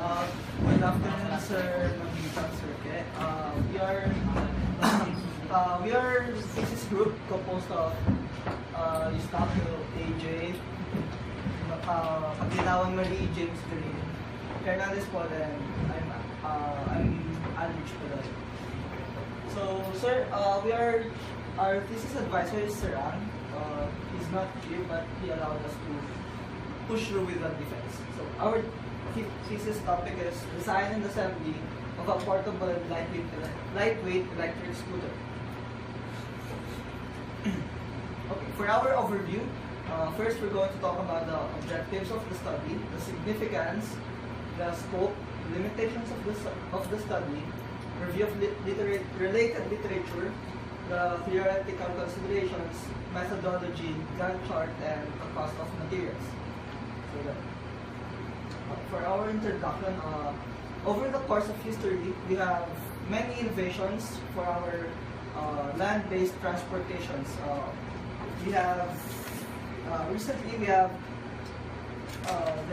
Good afternoon, Sir Mojica, Sir Ke. We are thesis group composed of Eustaquio Aj, Paglinawan, James Garin, Hernandez po, and I'm Aldrich po. So, sir, our thesis advisor is Sir Ang. He's not here, but he allowed us to push through with the defense. So, our thesis topic is design and assembly of a portable and lightweight electric scooter. Okay, for our overview, first we're going to talk about the objectives of the study, the significance, the scope, limitations of the study, review of related literature, the theoretical considerations, methodology, Gantt chart, and the cost of materials. So for our introduction, over the course of history, we have many innovations for our land-based transportations. We have recently there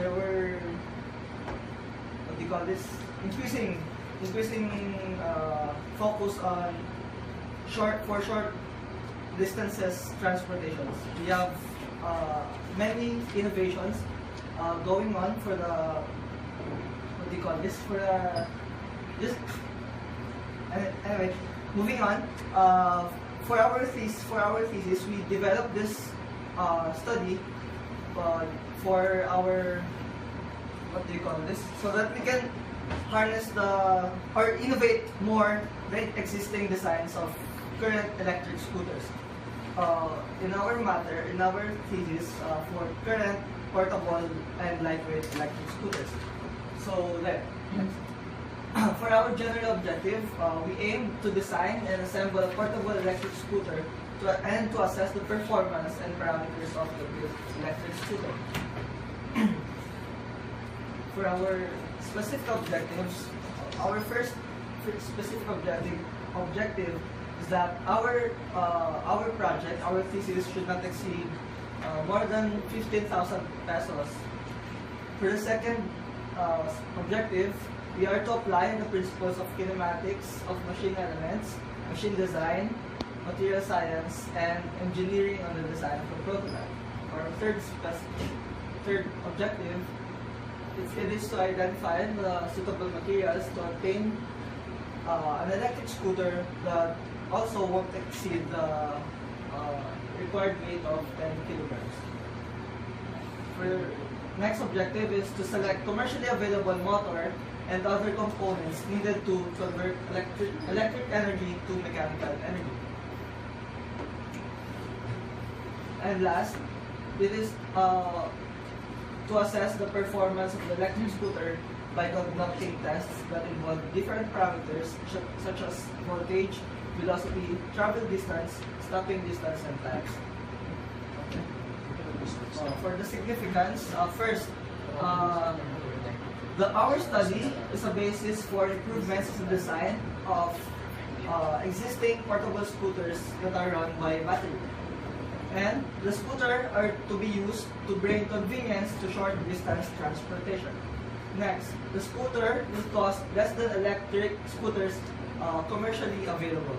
were, what do you call this, increasing focus on short distances transportations. We have many innovations going on for the, what do you call this, for the, just anyway, moving on. For our thesis, we developed this study for our, what do you call this, so that we can harness or innovate more the existing designs of current electric scooters. In our thesis, for current portable and lightweight electric scooters. So for our general objective, we aim to design and assemble a portable electric scooter and to assess the performance and parameters of the built electric scooter. For our specific objectives, our first specific objective is that our project, our thesis, should not exceed more than 15,000 pesos. For the second objective, we are to apply the principles of kinematics of machine elements, machine design, material science, and engineering on the design of the prototype. Our third objective, it is to identify the suitable materials to obtain an electric scooter that also won't exceed the required weight of 10 kilograms. For next objective is to select commercially available motor and other components needed to convert electric energy to mechanical energy. And last, it is to assess the performance of the electric scooter by conducting tests that involve different parameters such as voltage, velocity, travel distance, stopping distance, and times. For the significance, first, our study is a basis for improvements in the design of existing portable scooters that are run by battery. And the scooter are to be used to bring convenience to short distance transportation. Next, the scooter will cost less than electric scooters commercially available.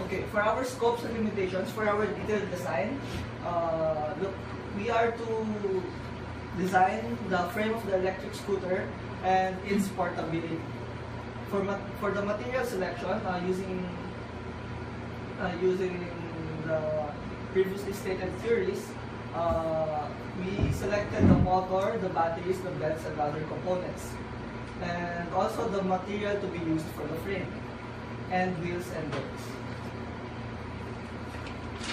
Okay, for our scopes and limitations, for our detailed design, we are to design the frame of the electric scooter and its portability. For the material selection, using the previously stated theories, we selected the motor, the batteries, the belts, and other components, and also the material to be used for the frame, and wheels and brakes.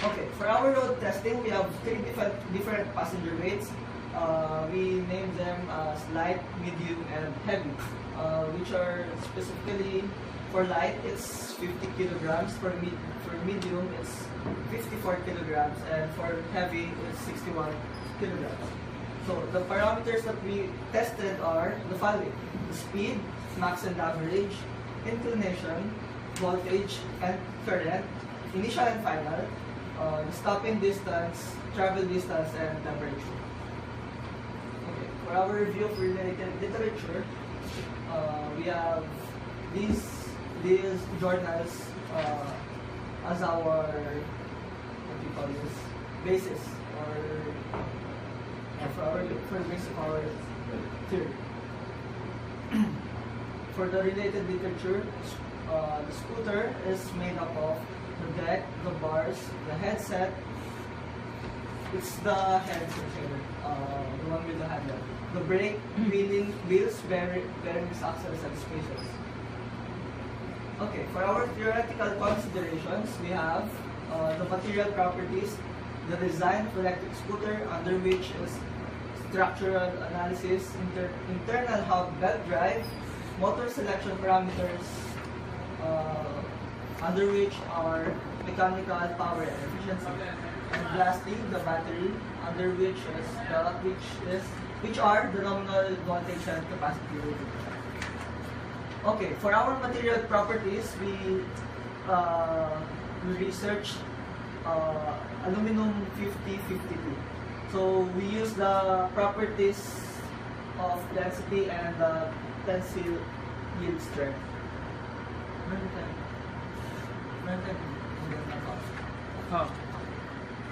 Okay, for our road testing, we have three different passenger weights. We named them as light, medium, and heavy, which are specifically for light, it's 50 kilograms. For medium, it's 54 kilograms, and for heavy, it's 61 kilograms. So the parameters that we tested are the following: the speed, max and average, inclination, voltage and current, initial and final, the stopping distance, travel distance, and temperature. Okay. for our review of related literature, we have these journals as our basis for the basis of our theory. For the related literature, the scooter is made up of the deck, the bars, the headset. It's the headset here, the one with the handle. The brake, wheels, bearings, axles, and spacers. Okay, for our theoretical considerations, we have the material properties, the design of electric scooter, under which is structural analysis, internal hub belt drive, motor selection parameters, under which are mechanical power and efficiency, and lastly the battery, under which are the nominal voltage and capacity rating. Okay, for our material properties, we researched aluminum 5052. So we use the properties of density and tensile yield strength.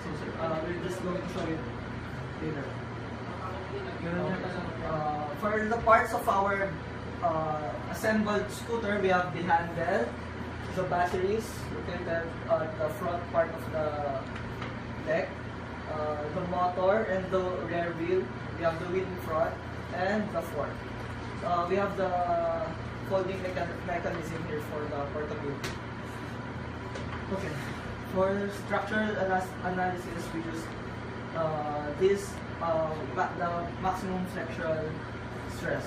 So we're just going to show it later. For the parts of our assembled scooter, we have the handle, the batteries located at the front part of the deck, the motor and the rear wheel. We have the wheel in front and the fork. We have the folding mechanism here for the portability. Okay, for structural analysis, we use the maximum flexural stress.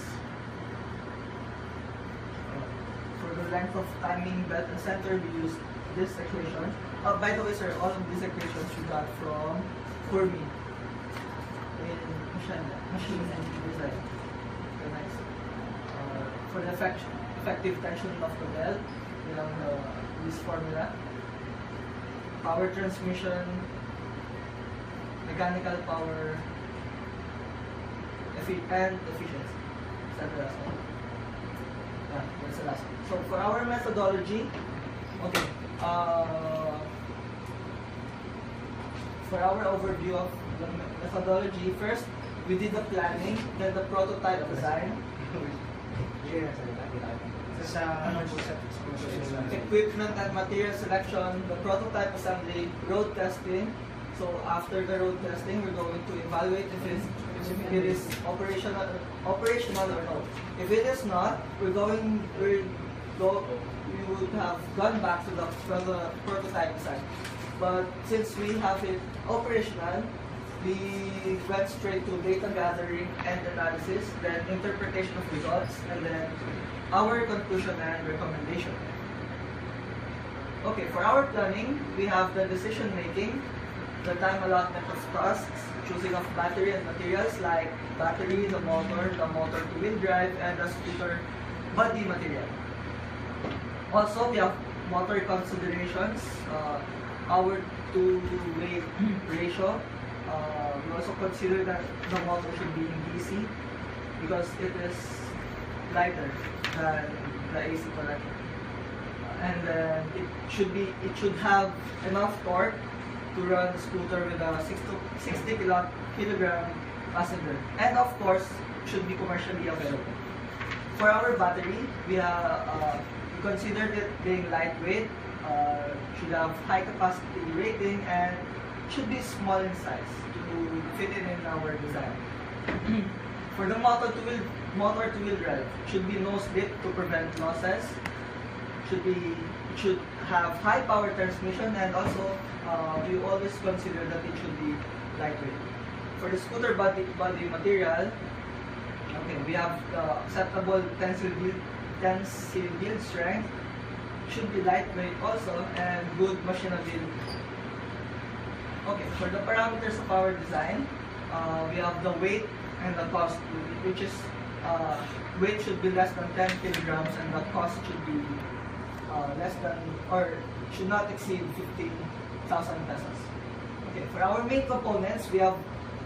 For the length of timing belt and center, we use this equation. By the way, sir, all of these equations we got from Fermi in machine and design. Okay, nice. For the effective tension of the belt, we have this formula. Power transmission, mechanical power, and efficiency. Is that the last one? Yeah, that's the last one. So for our methodology, okay, for our overview of the methodology, first we did the planning, then the prototype design, equipment and material selection, the prototype assembly, road testing. So after the road testing, we're going to evaluate if it is operational or not. If it is not, we would have gone back to the prototype design. But since we have it operational, we went straight to data gathering and analysis, then interpretation of results, and then our conclusion and recommendation. Okay, for our planning, we have the decision making, the time allotment of tasks, choosing of battery and materials like battery, the motor to wheel drive, and the scooter body material. Also, we have motor considerations, hour to weight ratio. We also consider that the motor should be in DC because it is lighter than the AC collector, and it should have enough torque to run the scooter with a 60 kilogram passenger, and of course should be commercially available. For our battery, we considered it being lightweight, should have high capacity rating, and should be small in size to fit in our design. For the motor to wheel drive, should be nose dip to prevent losses. It should have high power transmission, and also we always consider that it should be lightweight. For the scooter body material, okay, we have acceptable tensile yield strength, should be lightweight also, and good machinability. Okay, for the parameters of our design, we have the weight and the cost, which is weight should be less than 10 kilograms, and the cost should be should not exceed 15,000 pesos. Okay, for our main components, we have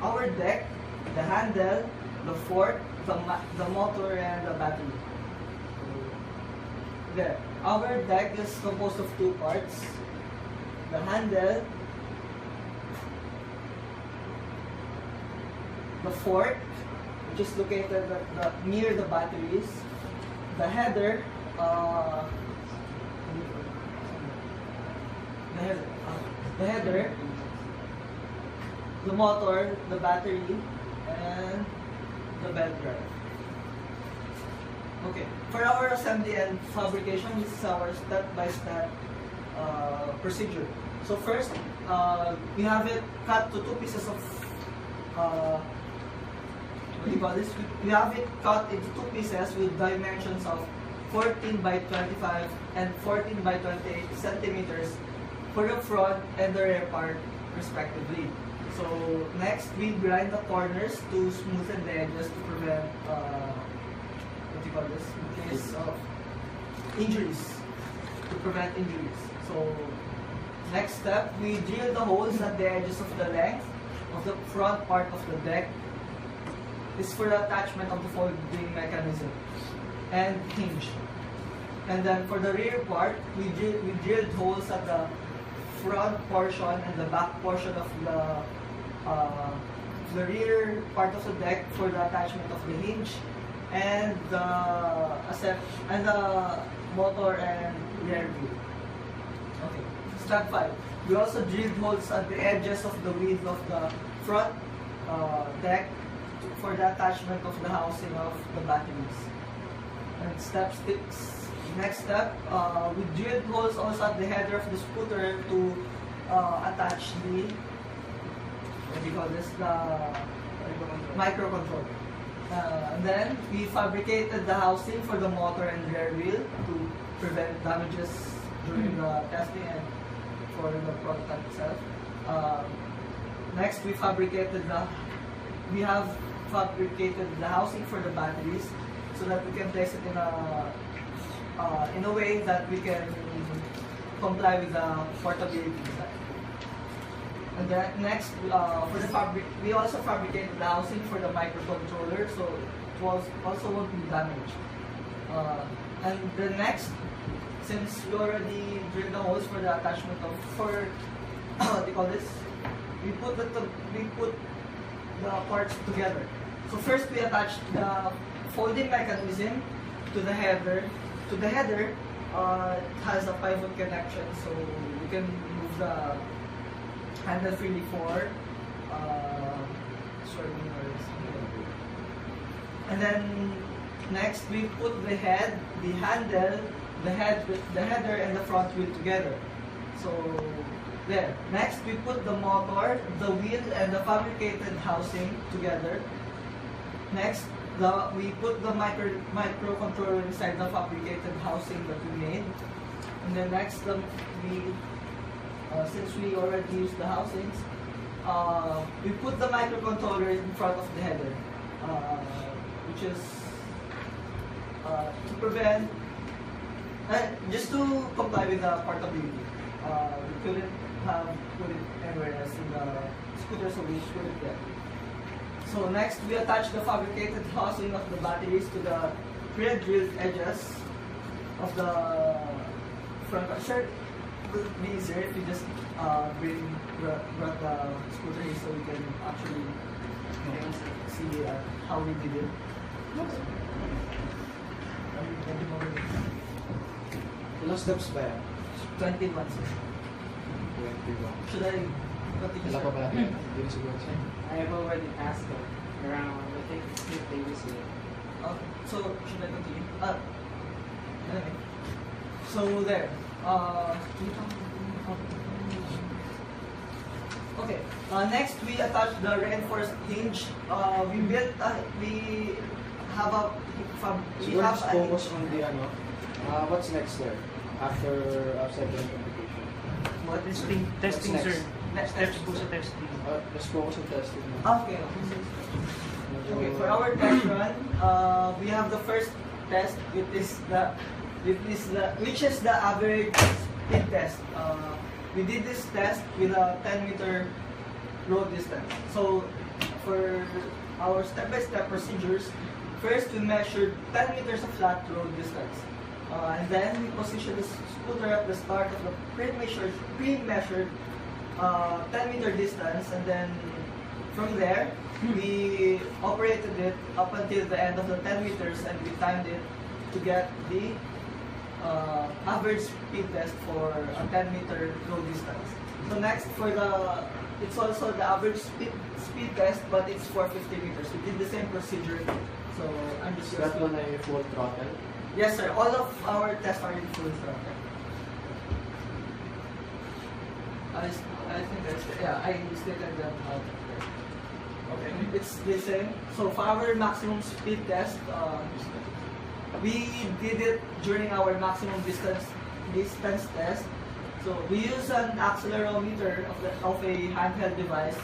our deck, the handle, the fork, the motor, and the battery. There. Our deck is composed of two parts. The handle, the fork, which is located near the batteries, the header, the motor, the battery, and the belt drive. Okay, for our assembly and fabrication, this is our step-by-step procedure. So first, we have it cut to two pieces of, what do you call this? We have it cut into two pieces with dimensions of 14 by 25 and 14 by 28 centimeters for the front and the rear part, respectively. So next, we grind the corners to smoothen the edges to prevent what do you call this? In case of injuries, to prevent injuries. So next step, we drill the holes at the edges of the length of the front part of the deck. This is for the attachment of the folding mechanism and hinge. And then for the rear part, we drilled holes at the front portion and the back portion of the rear part of the deck for the attachment of the hinge and the motor and rear wheel. Okay. Step 5. We also drilled holes at the edges of the width of the front deck for the attachment of the housing of the batteries. And step 6. Next step, we drilled holes also at the header of the scooter to attach the, what do you call this, the microcontroller. And then we fabricated the housing for the motor and rear wheel to prevent damages during the testing and for the prototype itself. Next, we have fabricated the housing for the batteries so that we can place it in a way that we can comply with the portability design. And then next, for the we also fabricated the housing for the microcontroller, so it also won't be damaged. And the next, since we already drilled the holes for the attachment of what do you call this? We put the parts together. So first we attached the folding mechanism to the header. To the header, it has a pivot connection, so you can move the handle freely for swerving or something. And then next we put the head, the handle, the header, and the front wheel together. So there. Next we put the motor, the wheel, and the fabricated housing together. Next, we put the microcontroller inside the fabricated housing that we made. And then next, since we already used the housings, we put the microcontroller in front of the header, which is to prevent, just to comply with the portability. We couldn't put it anywhere else in the scooter, so we put it there. So next, we attach the fabricated housing of the batteries to the pre-drilled edges of the front. Sure, it would be easier if you just brought the scooter here so we can actually see how we did it. Ilang steps ba yan? 21, sir. 21. Should I continue, Ilan pa sir? ba natin? Hindi na siguro siya. I have already asked them around, I think, 3 days ago. So, should I continue? Anyway. So, there. Okay. Next, we attach the reinforced hinge. We have a... Siguro just focus on the what's next there? After second complication. What is Testing, next? sir. Next Steps po sa testing. Let's focus on testing now. Okay. Okay, for our test run, we have the first test, which is the average speed test. We did this test with a 10-meter road distance. So for our step-by-step procedures, first we measured 10 meters of flat road distance. And then we positioned the scooter at the start of the pre-measured 10-meter distance, and then from there, we operated it up until the end of the 10 meters, and we timed it to get the average speed test for a 10-meter road distance. So next, it's also the average speed test, but it's for 50 meters. We did the same procedure. So I'm just That one ay full throttle. Yes, sir. All of our tests are in full throttle. I stated them out there. Okay. It's the same. So for our maximum speed test, we did it during our maximum distance test. So we use an accelerometer of a handheld device,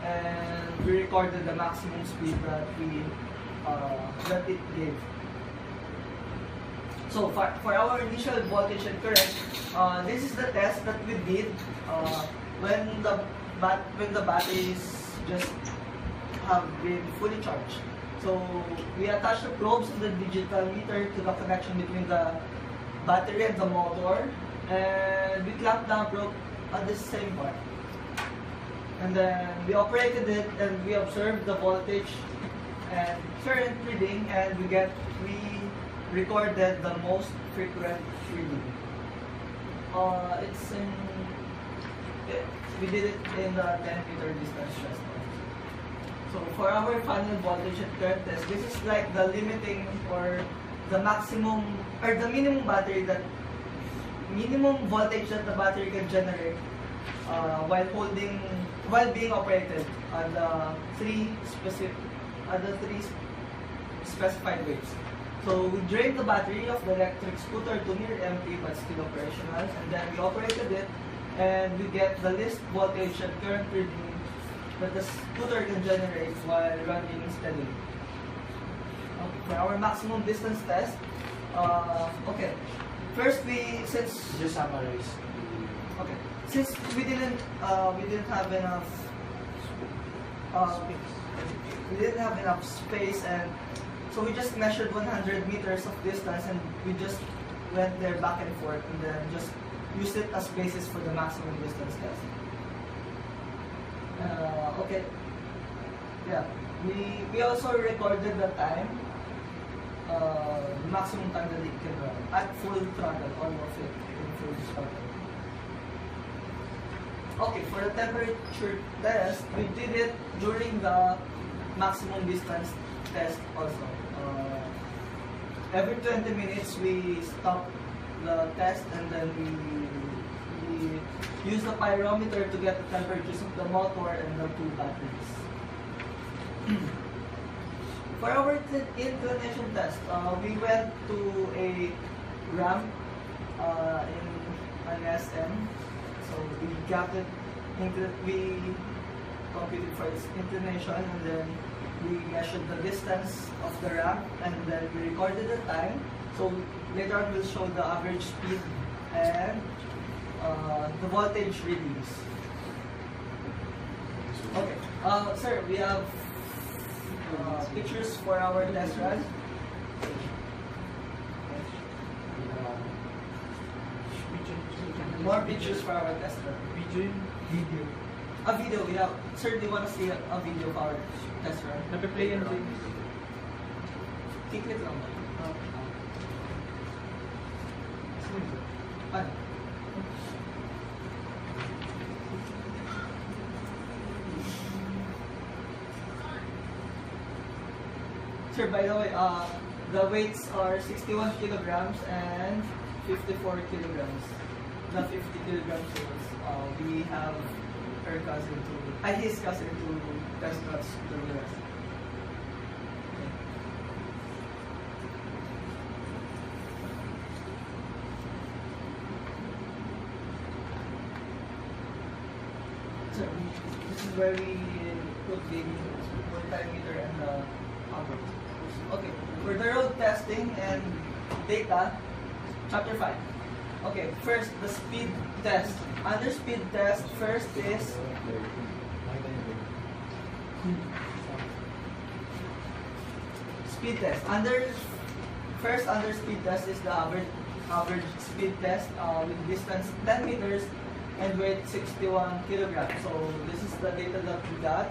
and we recorded the maximum speed that it gave. So for our initial voltage and current, this is the test that we did when the batteries just have been fully charged. So we attach the probes of the digital meter to the connection between the battery and the motor, and we clamp down probe at the same part. And then we operated it, and we observed the voltage and current reading, and we recorded the most frequent reading. We did it in the 10-meter distance test. So for our final voltage and current test, this is like the limiting or the maximum or the minimum voltage that the battery can generate while being operated at the three specified waves. So we drained the battery of the electric scooter to near empty but still operational, and then we operated it, and we get the least voltage and current reading that the scooter can generate while running steadily. Okay, for our maximum distance test, first Just summarize. Since we didn't have enough space, and so we just measured 100 meters of distance, and we just went there back and forth, and then just used it as basis for the maximum distance test. We also recorded the time, maximum time that it can run at full throttle, all of it in full throttle. Okay, for the temperature test, we did it during the maximum distance test also. Every 20 minutes we stop the test, and then we use the pyrometer to get the temperatures of the motor and the two batteries. For our inclination test, we went to a ramp in an SM. So we got it, we computed for its inclination, and then we measured the distance of the ramp, and then we recorded the time. So later on we'll show the average speed and the voltage readings. Okay, sir, we have pictures for our test run. More pictures for our test run. Video. A video, we have. Sir, do you want to see a video of our test run? Nape-play yan din. Kiklit lang. Ano? Sir, by the way, the weights are 61 kilograms and 54 kilograms. The 50 kilograms is we have his cousin to test us the rest. So this is where we put the multimeter and the output. Okay, for the road testing and data, chapter 5. Okay, first the speed test. Under speed test, first is speed test. First under speed test is the average speed test with distance 10 meters and weight 61 kilograms. So this is the data that we got.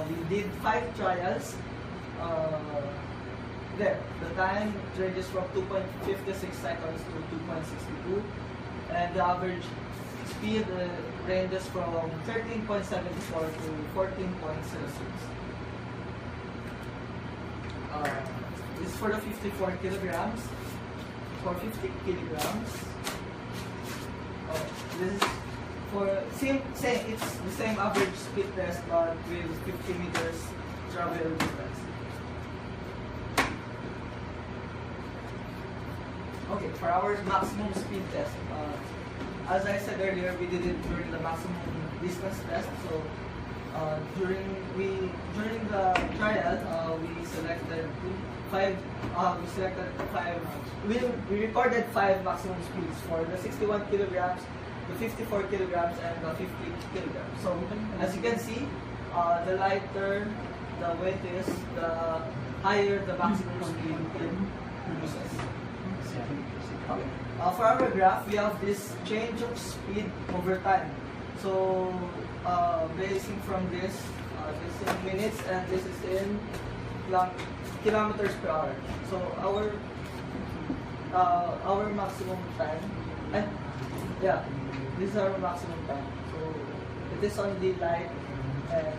We did 5 trials. There, the time ranges from 2.56 seconds to 2.62, and the average speed ranges from 13.74 to 14.06. This is for the 54 kilograms. For 50 kilograms, this is for same. It's the same average speed test, but with 50 meters travel distance. Okay, for our maximum speed test, as I said earlier, we did it during the maximum distance test. So during the trial, we selected five. We recorded 5 maximum speeds for the 61 kilograms, the 54 kilograms, and the 50 kilograms. So as you can see, the lighter the weight is, the higher the maximum speed it produces. Okay. For our graph, we have this change of speed over time. So, basing from this is in minutes and this is in kilometers per hour. So our maximum time, and yeah, this is our maximum time. So it is on the light and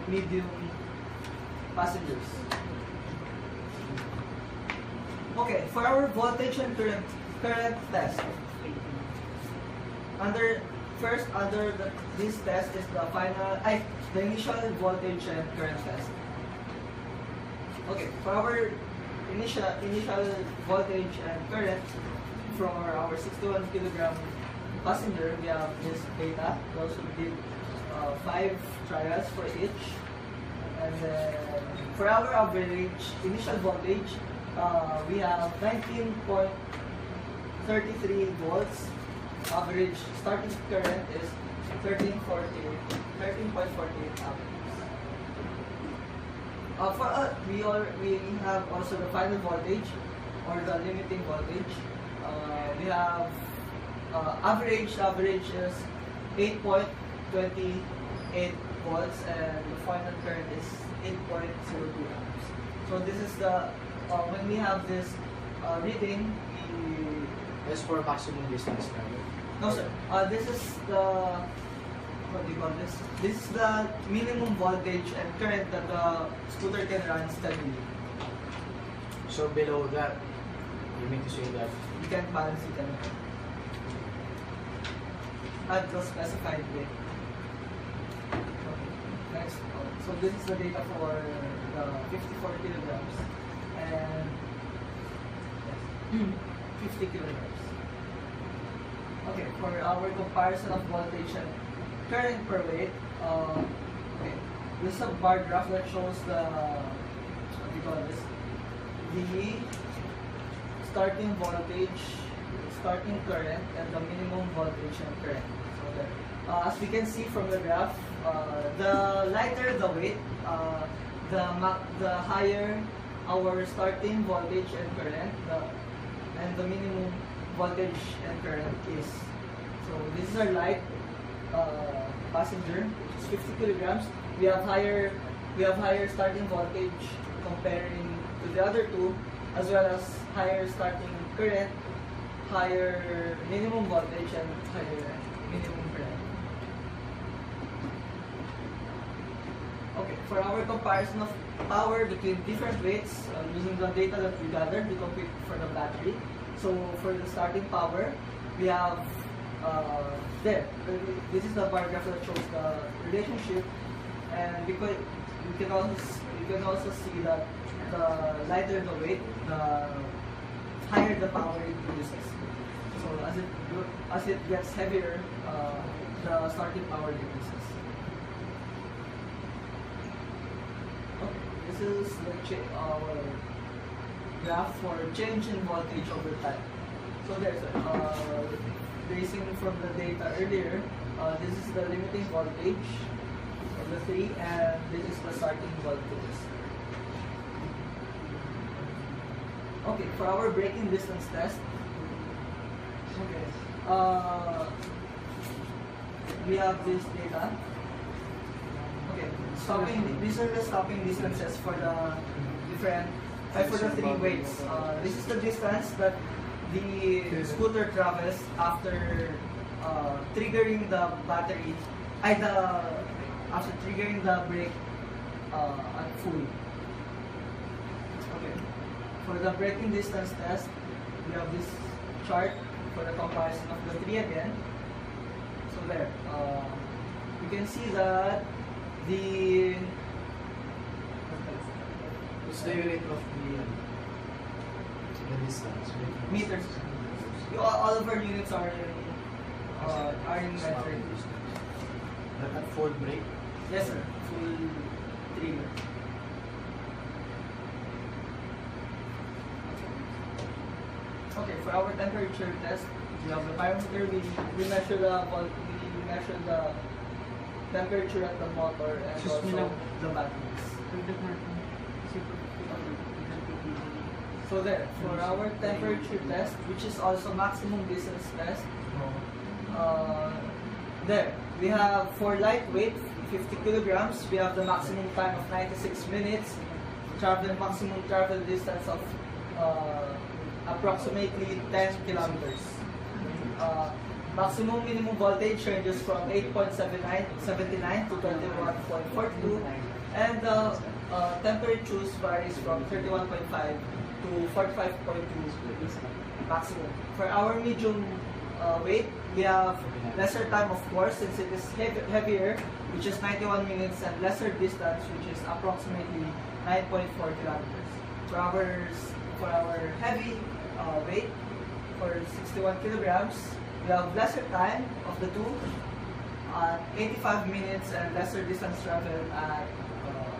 medium passengers. Okay, for our voltage and current test, this test is the initial voltage and current test. Okay, for our initial voltage and current for our 61 kilogram passenger, we have this data. We also did 5 trials for each, and then for our average initial voltage, we have 19.33 volts. Average starting current is 13.48 amperes. We have also the final voltage or the limiting voltage. We have average is 8.28 volts and the final current is 8.02 amps. So this is the when we have this reading, That's for maximum distance, right? no sir. This is the what do you call this? This is the minimum voltage and current that the scooter can run steadily. So below that, you mean to say that You can balance it and at the specified rate. Okay. Next. So this is the data for the 54 kilograms and 50 kilograms. Okay, for our comparison of voltage and current per weight, okay, this is a bar graph that shows the what do you call this? The starting voltage, starting current, and the minimum voltage and current. So there. As we can see from the graph, the lighter the weight, the higher our starting voltage and current, and the minimum voltage and current is. So this is our light passenger, which is 50 kilograms. We have higher starting voltage comparing to the other two, as well as higher starting current, higher minimum voltage, and higher minimum current. Okay, for our comparison of power between different weights, using the data that we gathered, we compute for the battery. So for the starting power, we have there. This is the bar graph that shows the relationship, and because you can also see that the lighter the weight, the higher the power it produces. So as it gets heavier, the starting power decreases. Okay, this is our graph for change in voltage over time. So there's basing from the data earlier, this is the limiting voltage of the 3, and this is the starting voltage. Okay, for our braking distance test, okay, we have this data. Okay, these are the stopping distances for the different, for the three weights. This is the distance that the scooter travels after triggering the battery, after triggering the brake at full. Okay, for the braking distance test, we have this chart for the comparison of the three again. So there, you can see that the What's the unit of the distance? meters, all of our units are in metric. That at full brake? Yes, sir. Full trigger. Okay, for our temperature test, we have the pyrometer. We measure the temperature at the motor and also the batteries. So there, for our temperature test, which is also maximum distance test, there we have for lightweight 50 kilograms. We have the maximum time of 96 minutes. Maximum travel distance of approximately 10 kilometers. Maximum minimum voltage ranges from 8.79 to 21.42, and the temperatures varies from 31.5 to 45.2 maximum. For our medium weight, we have lesser time, of course, since it is heavier, which is 91 minutes, and lesser distance, which is approximately 9.4 kilometers. For our heavy weight, for 61 kilograms, we have lesser time of the two, 85 minutes, and lesser distance travel at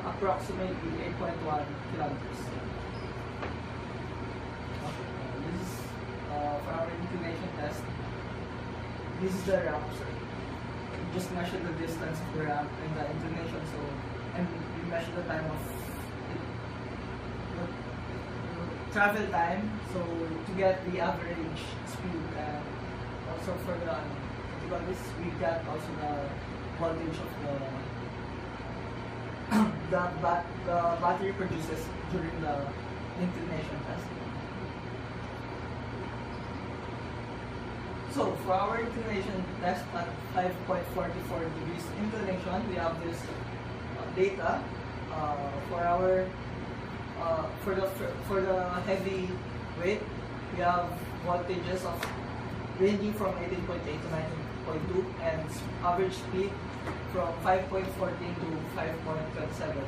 approximately 8.1 kilometers. This is for our inclination test. This is the ramp, sir. We just measure the distance of the ramp and the inclination, and we measure the time of travel time, so to get the average speed, and also for we got also the voltage of the battery produces during the inclination test. So for our inclination test at 5.44 degrees inclination, we have this data for the heavy weight. We have voltages of ranging from 18.8 to 19.2, and average speed from 5.14 to 5.27.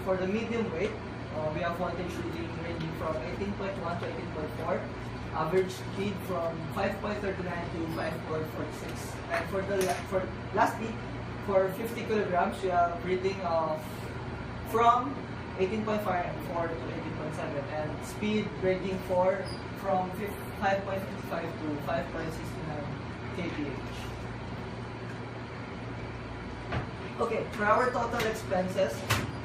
For the medium weight, we have voltage reading ranging from 18.1 to 18.4. Average speed from 5.39 to 5.46. And lastly, for 50 kilograms, we have reading of from 18.4 to 18.7, and speed ranging from 5.55 to 5.69 kph. Okay, for our total expenses,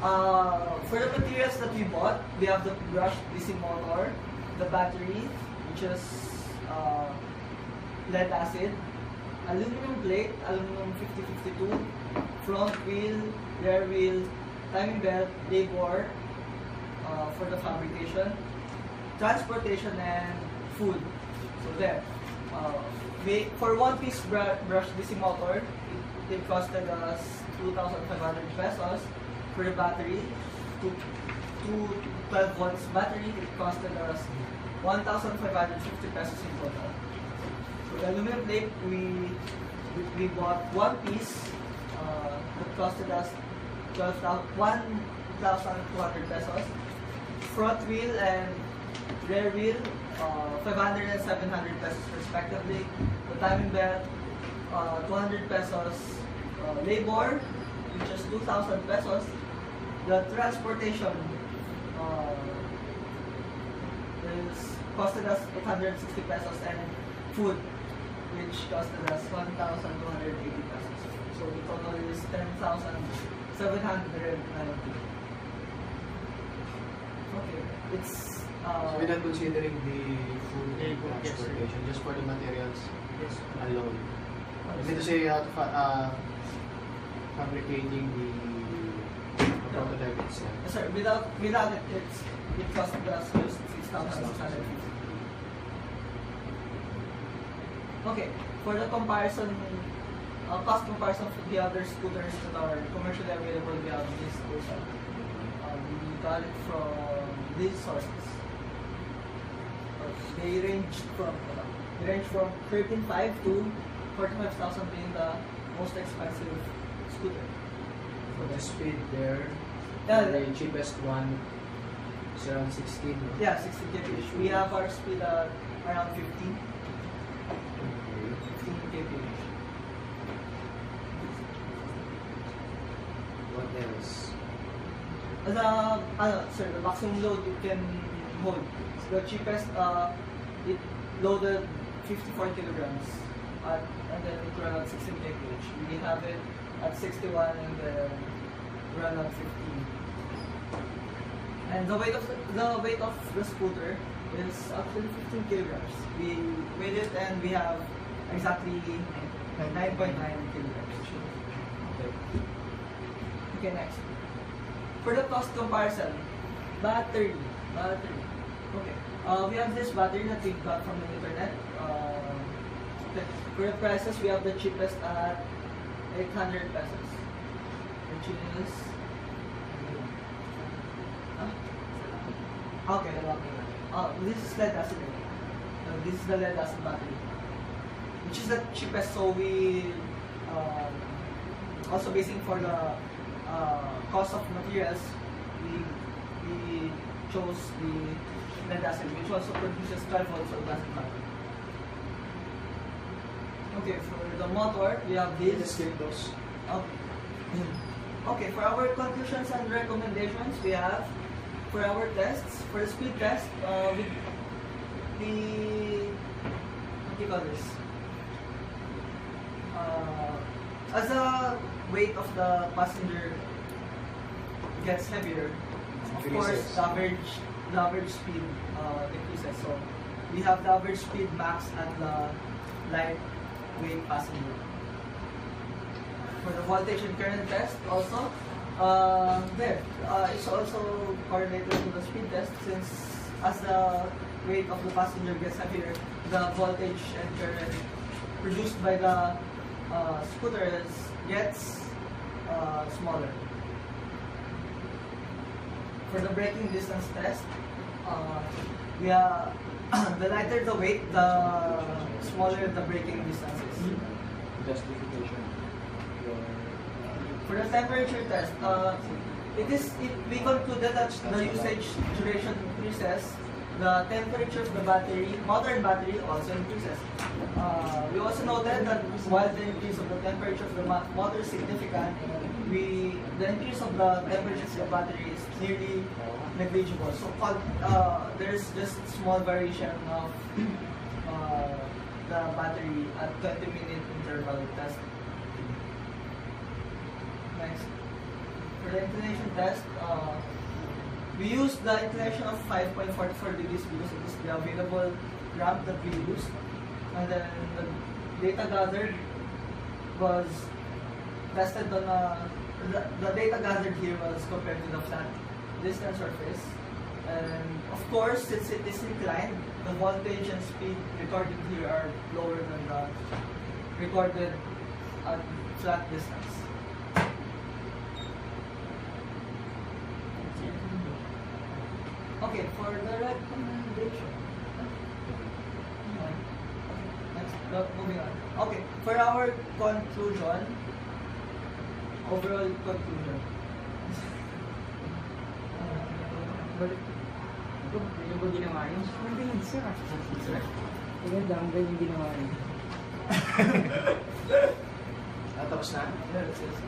for the materials that we bought, we have the brushed DC motor, the battery, which is lead acid, aluminum plate, aluminum 5052, front wheel, rear wheel, timing belt, labor for the fabrication, transportation, and food. So there. For one piece brush DC motor, it costed us 2,500 pesos. For the battery, two 12 volts battery, it costed us 1,550 pesos in total. For the aluminum plate, we bought one piece that costed us 1,200 pesos. Front wheel and rear wheel, 500 and 700 pesos respectively. The timing belt, 200 pesos. Labor, which is 2,000 pesos. The transportation costed us 860 pesos, and food, which costed us 1,280 pesos. So the total is 10,790. Okay, it's So we're not considering the food and Yes, sir. transportation, just for the materials Yes. alone. I mean to say, fabricating the prototype itself. sir, without it, it costs us just 6,650. Okay, for the comparison, cost comparison for the other scooters that are commercially available, we have this also. We got it from these sources. They range from 13,500 to 45,000 being the most expensive scooter. For the speed there, Yeah, the cheapest one is around 16. No? Yeah, 60 kph. We have our speed at around 15 kph. What else? Sir, the maximum load you can hold. The cheapest, it loaded 54 kilograms, and then it ran at 16 kph. We have it at 61 and then run at 15. And the weight of the scooter is actually 15 kilograms. We weighed it and we have exactly 9.9 kilograms. Okay, next. For the cost comparison, battery. Okay. We have this battery that we got from the internet. Okay. For the prices, we have the cheapest at 800 pesos, which is okay. This is lead acid. This is the lead acid battery, which is the cheapest. So we also basing for the cost of materials, we chose the lead acid, which also produces 12 volts of plastic battery. Okay, for the motor, we have Let's this. skip those. Okay, for our conclusions and recommendations, we have for our tests, for the speed test, what do you call this? As the weight of the passenger gets heavier, of course, the average speed decreases. So we have the average speed max at the lightweight passenger. For the voltage and current test, also, it's also correlated to the speed test, since as the weight of the passenger gets heavier, the voltage and current produced by the scooter gets smaller. For the braking distance test, we are the lighter the weight, the smaller the braking distance is. Justification. For the temperature test, we concluded that the usage duration increases, the temperature of the battery, motor and battery also increases. We also noted that while the increase of the temperature of the motor is significant, the increase of the temperature of the battery is nearly negligible. So there's just small variation of the battery at 20-minute interval test. Next, for the inclination test, we used the inclination of 5.44 degrees because it is the available ramp that we used, and then the data gathered was tested on the data gathered here was compared to the flat distant surface, and of course, since it is inclined, the voltage and speed recorded here are lower than the recorded at flat distance. Okay, for the recommendation. Next, moving on. Okay, for our conclusion, overall conclusion. Hindi ko ginawa yun. Hindi yun, sir. Maganda, ang ganyan ginawa niya. Tapos na? Yes, yes.